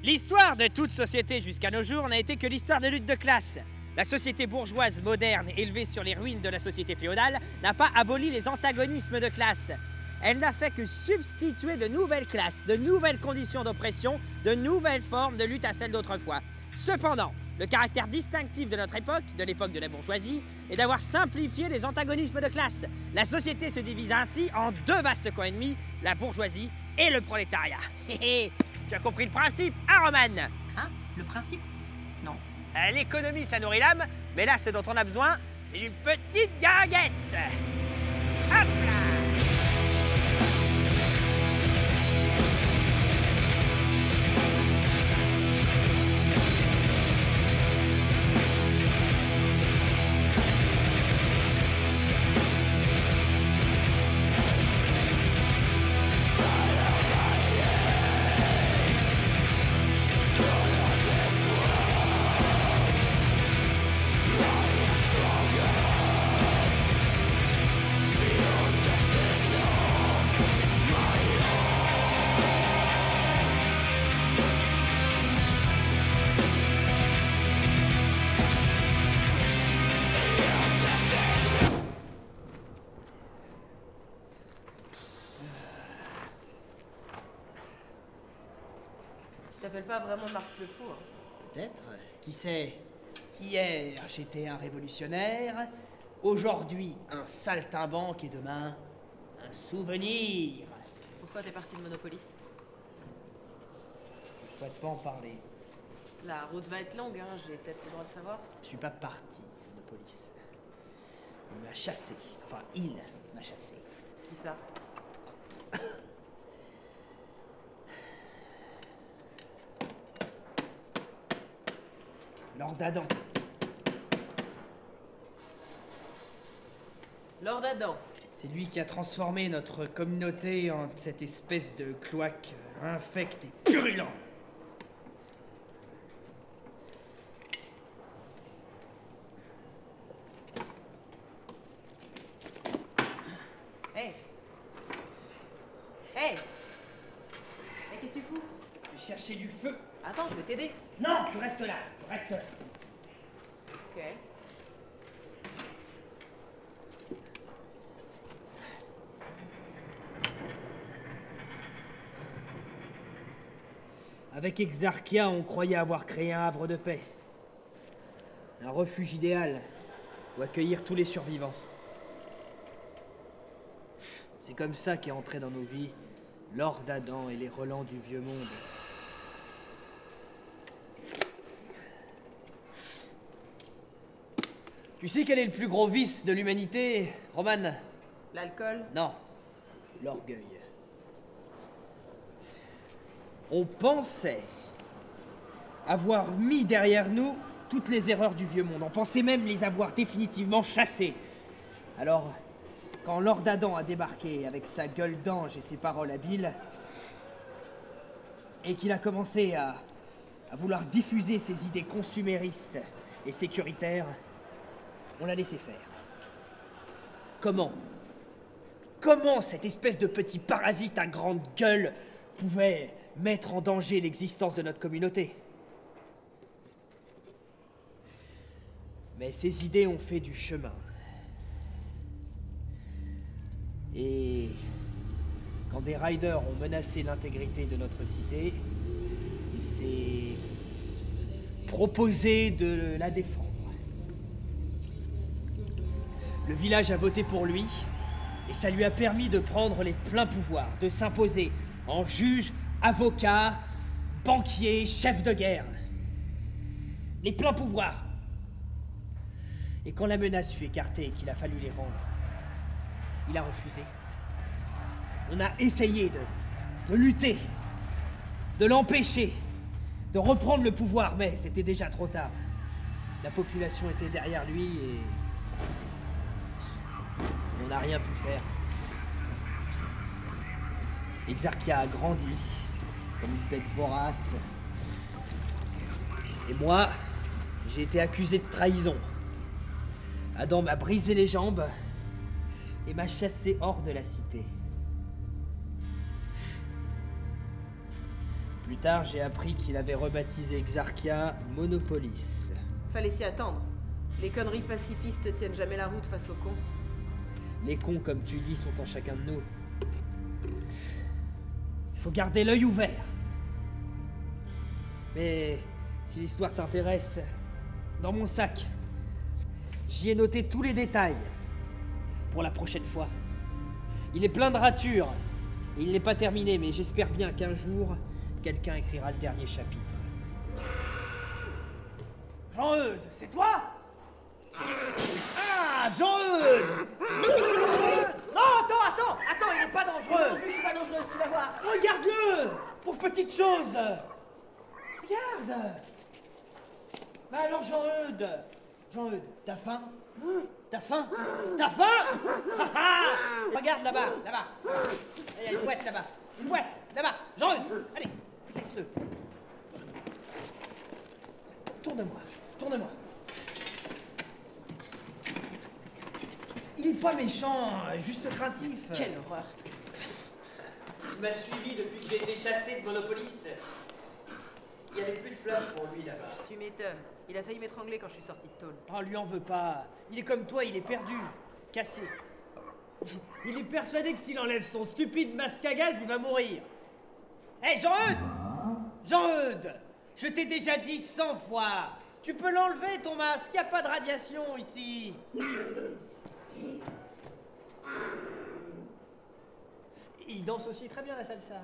L'histoire de toute société jusqu'à nos jours n'a été que l'histoire de lutte de classe. La société bourgeoise moderne, élevée sur les ruines de la société féodale, n'a pas aboli les antagonismes de classe. Elle n'a fait que substituer de nouvelles classes, de nouvelles conditions d'oppression, de nouvelles formes de lutte à celles d'autrefois. Cependant, le caractère distinctif de notre époque, de l'époque de la bourgeoisie, est d'avoir simplifié les antagonismes de classe. La société se divise ainsi en deux vastes camps ennemis, la bourgeoisie et le prolétariat. Tu as compris le principe, hein, Roman? Hein? Le principe? Non. L'économie, ça nourrit l'âme, mais là, ce dont on a besoin, c'est d'une petite guinguette. Hop là! Tu t'appelles pas vraiment Mars le Fou, hein? Peut-être. Qui sait? Hier, j'étais un révolutionnaire. Aujourd'hui, un saltimbanque et demain, un souvenir. Pourquoi t'es parti de Monopolis? Je souhaite pas en parler. La route va être longue, hein, j'ai peut-être le droit de savoir. Je suis pas parti de Monopolis. Il m'a chassé. Enfin, il m'a chassé. Qui ça? Lord Adam. Lord Adam. C'est lui qui a transformé notre communauté en cette espèce de cloaque infecte et purulent. Hey! Hey! Mais qu'est-ce que tu fous? Je vais chercher du feu. Attends, je vais t'aider. Non, tu restes là. Tu restes là. Ok. Avec Exarchia, on croyait avoir créé un havre de paix. Un refuge idéal où accueillir tous les survivants. C'est comme ça qu'est entré dans nos vies Lord Adam et les relents du vieux monde. Tu sais quel est le plus gros vice de l'humanité, Roman? L'alcool? Non, l'orgueil. On pensait avoir mis derrière nous toutes les erreurs du vieux monde. On pensait même les avoir définitivement chassées. Alors, quand Lord Adam a débarqué avec sa gueule d'ange et ses paroles habiles, et qu'il a commencé à vouloir diffuser ses idées consuméristes et sécuritaires, on l'a laissé faire. Comment cette espèce de petit parasite à grande gueule pouvait mettre en danger l'existence de notre communauté? Mais ces idées ont fait du chemin. Et quand des riders ont menacé l'intégrité de notre cité, il s'est proposé de la défendre. Le village a voté pour lui, et ça lui a permis de prendre les pleins pouvoirs, de s'imposer en juge, avocat, banquier, chef de guerre. Les pleins pouvoirs. Et quand la menace fut écartée et qu'il a fallu les rendre, il a refusé. On a essayé de lutter, de l'empêcher, de reprendre le pouvoir, mais c'était déjà trop tard. La population était derrière lui et on n'a rien pu faire. Exarchia a grandi comme une bête vorace. Et moi, j'ai été accusé de trahison. Adam m'a brisé les jambes et m'a chassé hors de la cité. Plus tard, j'ai appris qu'il avait rebaptisé Xarkia Monopolis. Fallait s'y attendre. Les conneries pacifistes tiennent jamais la route face aux cons. Les cons, comme tu dis, sont en chacun de nous. Il faut garder l'œil ouvert. Mais si l'histoire t'intéresse, dans mon sac, j'y ai noté tous les détails. Pour la prochaine fois. Il est plein de ratures. Et il n'est pas terminé, mais j'espère bien qu'un jour, quelqu'un écrira le dernier chapitre. Jean-Eudes, c'est toi? Ah, Jean-Eudes! Non, attends, il est pas dangereux! Je suis pas dangereuse, tu vas voir. Regarde-le! Pour petite chose! Regarde! Bah alors, Jean-Eudes, t'as faim? T'as faim? Regarde là-bas! Il y a une boîte là-bas! Jean-Eudes! Allez, laisse-le! Tourne-moi! Il est pas méchant, juste craintif. Quelle horreur. Il m'a suivi depuis que j'ai été chassé de Monopolis. Il n'y avait plus de place pour lui là-bas. Tu m'étonnes. Il a failli m'étrangler quand je suis sortie de tôle. Oh, lui en veut pas. Il est comme toi, il est perdu. Cassé. Il est persuadé que s'il enlève son stupide masque à gaz, il va mourir. Hé, Jean-Eudes, je t'ai déjà dit 100 fois. Tu peux l'enlever, ton masque. Y a pas de radiation ici. Il danse aussi très bien la salsa.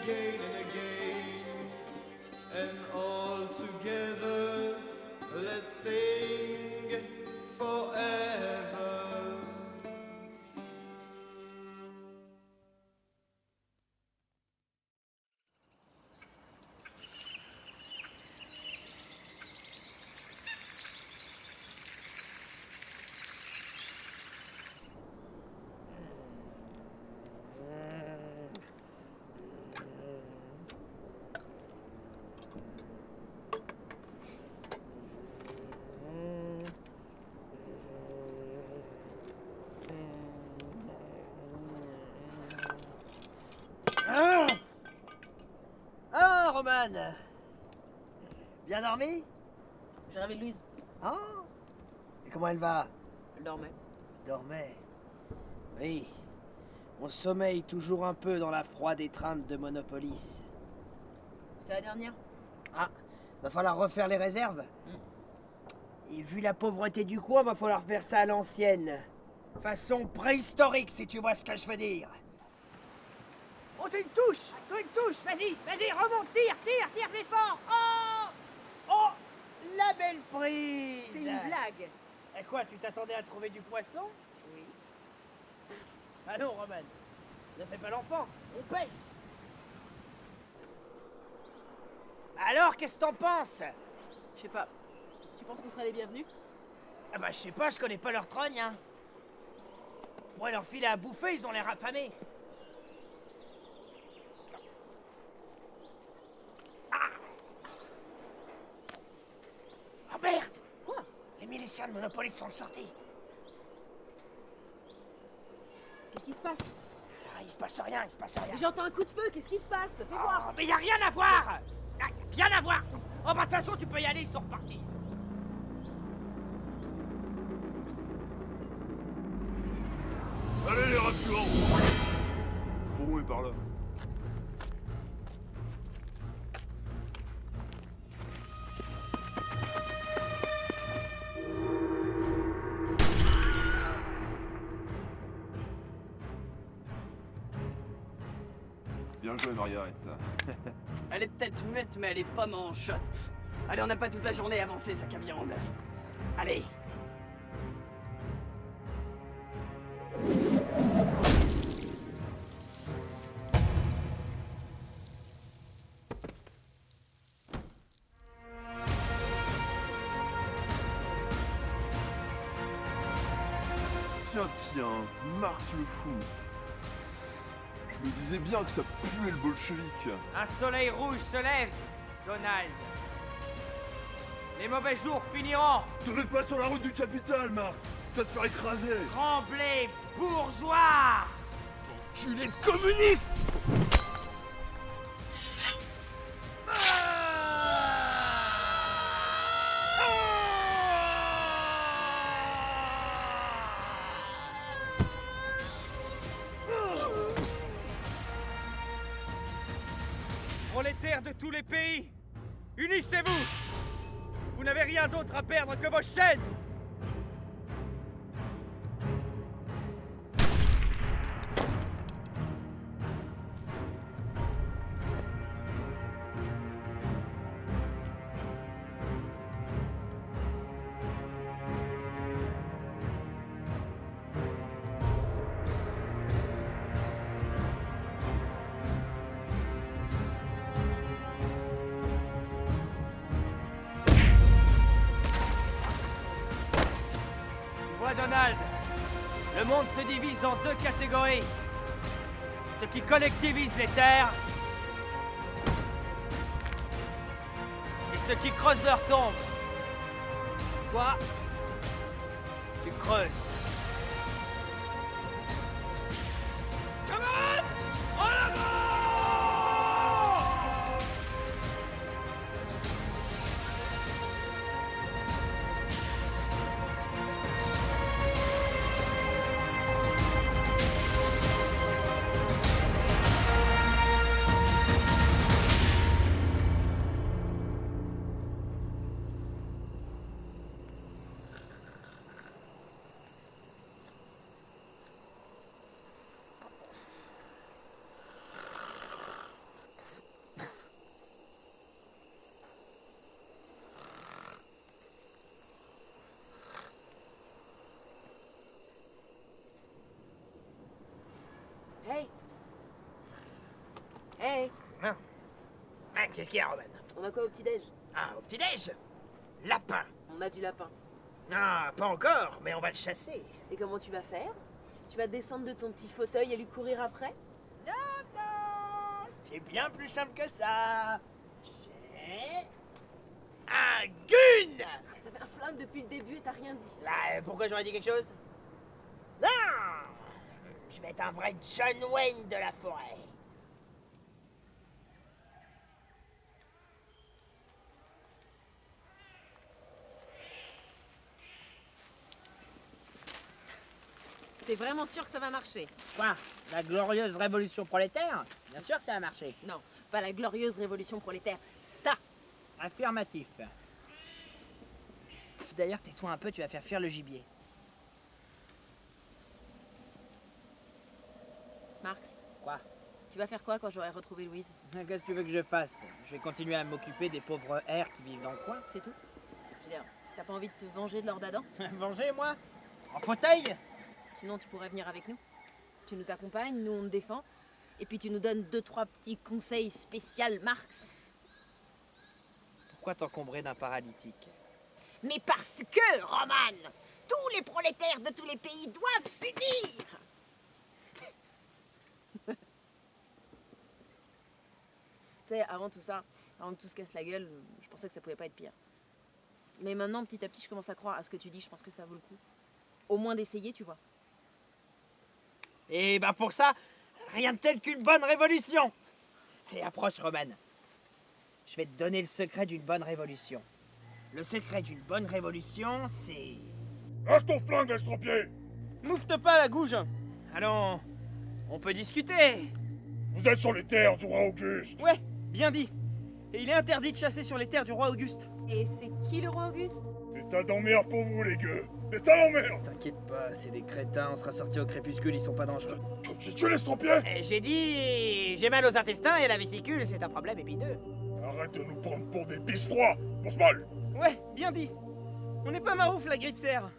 again and again. And all together, let's sing forever. Ah, Roman! Bien dormi? J'ai rêvé de Louise. Ah! Et comment elle va? Elle dormait. Dormait. Oui. On sommeille toujours un peu dans la froide étreinte de Monopolis. C'est la dernière. Ah, va falloir refaire les réserves. Et vu la pauvreté du coin, va falloir faire ça à l'ancienne. Façon préhistorique, si tu vois ce que je veux dire. Oh, t'as une touche! T'as une touche! Vas-y, remonte, tire plus fort! Oh, la belle prise! C'est une blague. Et quoi, tu t'attendais à trouver du poisson? Oui. Ah non, Roman, ne fais pas l'enfant, on pêche. Alors, qu'est-ce que t'en penses? Je sais pas. Tu penses qu'on sera les bienvenus? Ah bah je sais pas, je connais pas leur trogne, hein. On pourrait leur filer à bouffer, ils ont l'air affamés. Ah! Oh merde! Quoi? Les miliciens de Monopolis sont sortis. Qu'est-ce qui se passe? Ah, il se passe rien. Mais j'entends un coup de feu, qu'est-ce qui se passe? Fais voir. Oh, mais y a rien à voir! Ah, y a rien à voir! Oh bah de toute façon, tu peux y aller, ils sont repartis. Allez les rassurants! Le fourgon est par là. Bien joué Margaret. Elle est peut-être muette, mais elle est pas manchotte. Allez, on n'a pas toute la journée à avancer, sac à viande. Allez. Tiens, Marx le fou. Je me disais bien que ça puait le bolchevique. Un soleil rouge se lève, Donald. Les mauvais jours finiront. Te mets pas sur la route du capital, Marx. Tu vas te faire écraser. Tremblez, bourgeois! Enculé de communiste! Prolétaires de tous les pays, unissez-vous! Vous n'avez rien d'autre à perdre que vos chaînes! Donald, le monde se divise en deux catégories. Ceux qui collectivisent les terres et ceux qui creusent leur tombe. Toi, tu creuses. Camarades, en avant! Hé, Non. Ouais, qu'est-ce qu'il y a, Roman? on a quoi au petit-déj? Ah, au petit-déj? Lapin. On a du lapin. Non, pas encore, mais on va le chasser. Et comment tu vas faire? Tu vas descendre de ton petit fauteuil et lui courir après? Non, c'est bien plus simple que ça. J'ai un gun. T'avais un flingue depuis le début et t'as rien dit. Là, pourquoi j'aurais dit quelque chose? Non, je vais être un vrai John Wayne de la forêt. T'es vraiment sûr que ça va marcher? Quoi? La glorieuse révolution prolétaire? Bien sûr que ça a marché. Non, pas la glorieuse révolution prolétaire. Ça! Affirmatif. D'ailleurs, tais-toi un peu, tu vas faire fuir le gibier. Marx, Quoi? tu vas faire quoi quand j'aurai retrouvé Louise? Qu'est-ce que tu veux que je fasse? Je vais continuer à m'occuper des pauvres airs qui vivent dans le coin. C'est tout? Je veux dire, t'as pas envie de te venger de leurs d'Adam? Venger, moi? En fauteuil? Sinon, tu pourrais venir avec nous. Tu nous accompagnes, nous on te défend. Et puis tu nous donnes 2-3 petits conseils spécial Marx. Pourquoi t'encombrer d'un paralytique? Mais parce que, Roman, tous les prolétaires de tous les pays doivent s'unir. Tu sais, avant tout ça, avant que tout se casse la gueule, je pensais que ça pouvait pas être pire. Mais maintenant, petit à petit, je commence à croire à ce que tu dis, je pense que ça vaut le coup. Au moins d'essayer, tu vois. Et bah pour ça, rien de tel qu'une bonne révolution. Et approche, Roman. Je vais te donner le secret d'une bonne révolution. Le secret d'une bonne révolution, c'est... Lâche ton flingue, estropié! Moufte pas la gouge. Allons, on peut discuter. Vous êtes sur les terres du roi Auguste! Ouais, bien dit. Et il est interdit de chasser sur les terres du roi Auguste. Et c'est qui le roi Auguste? État d'emmerde pour vous, les gueux! État d'emmerde! T'inquiète pas, c'est des crétins, on sera sortis au crépuscule, ils sont pas dangereux. J'ai tué l'estropié! J'ai dit... J'ai mal aux intestins et à la vésicule, c'est un problème épineux. Arrête de nous prendre pour des pisse-froids! Pense mal! Ouais, bien dit. On n'est pas marouf la grippe serre.